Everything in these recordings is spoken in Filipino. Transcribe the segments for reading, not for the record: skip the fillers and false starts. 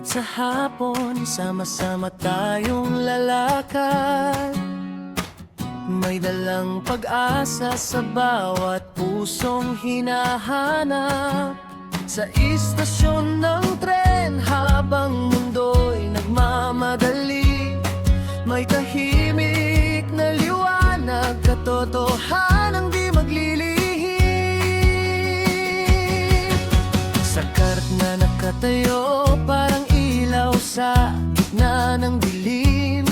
sa hapon, sama-sama tayong lalakad. May dalang pag-asa sa bawat pusong hinahanap. Sa istasyon ng tren habang mundo'y nagmamadali, may tahimik na liwanag, katotohanang di maglilihim. Sa kart na nakatayo, parang ilaw sa gitna ng dilim,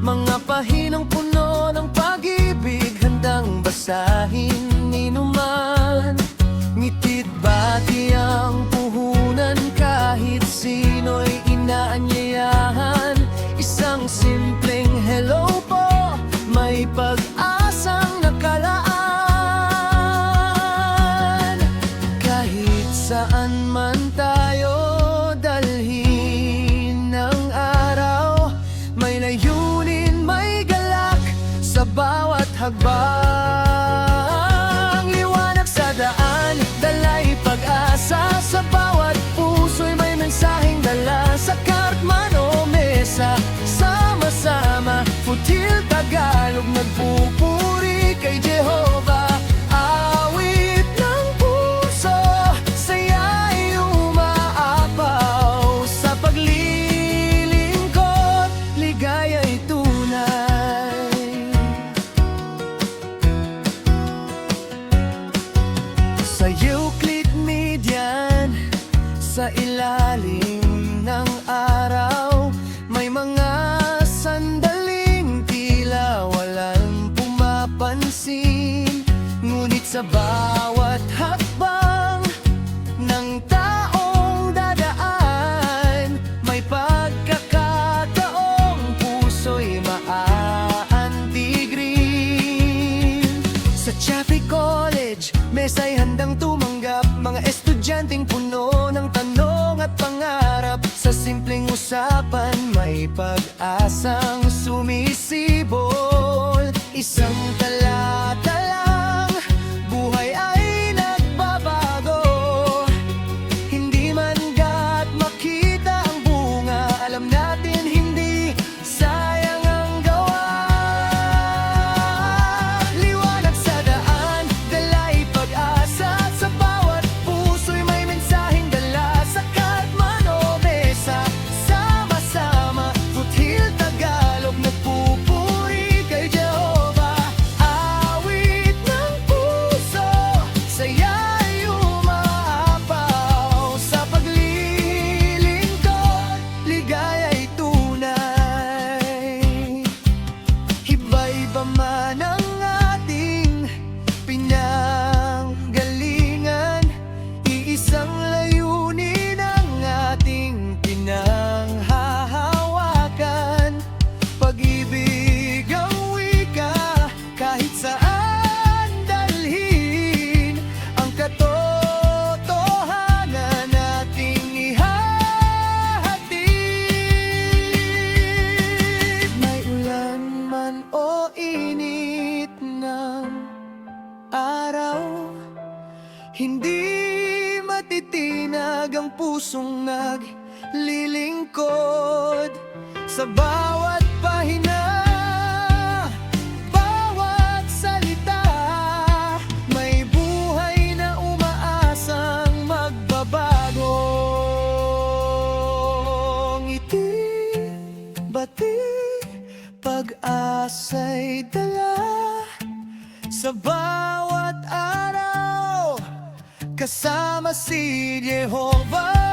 mga pahinang puno ng pag-ibig, handang basahin ni numan. Ngitit bati ang puhunan, kahit sino'y inaanyayahan. Isang simpleng hello po, may pag-asang nakalaan. Kahit saan man tayo dalhin ng araw, may layunin, may galak sa bawat hakbang. Liwanag sa daan, dalay pag-asa sa bawat puso'y may mensaheng dala. Sa kart man o mesa, sama-sama, Futil Tagalog, nagpupuri kay Jehovah. Awit ng puso, saya'y umaapaw. Sa paglilingkod, ligaya'y tunay. Sa Euclid Median, sa ilalim ng araw, may mga sandaling tila walang pumapansin. Ngunit sa bawat hakbang ng taong dadaan, may pagkakataong puso'y maaantig-rin. Sa Chaffey College, mesa'y handang tumanggap, mga estudyanteng puno ng tanong at pangarap. Sa simpleng usapan, may pag-asang sumisibol. Isang talata lang, buhay ay nagbabago. Hindi man gat makita ang bunga, alam natin hindi sayang ang gawa. Liwanag sa daan, dalay pag-asa sa bawat puso'y may mensaheng dala. Sa kart man o mesa, sama-sama, Futil Tagalog, nagpupuri kay Jehovah. Awit ng puso, saya'y umaapaw. Sa paglilingkod, ligaya'y tunay. Iba-iba man ang ating pinanggalingan, iisang layunin ang ating pinanghahawakan. Pag-ibig ang wika, kahit saan dalhin, ang katotohanan nating ihahatid. May ulan man o init ng araw, hindi matitinag ang pusong naglilingkod. Sa bawat pahina, bawat salita, may buhay na umaasang magbabago. Ngiti, bati, pag-asa'y dala. Sa bawat araw, kasama si Jehovah.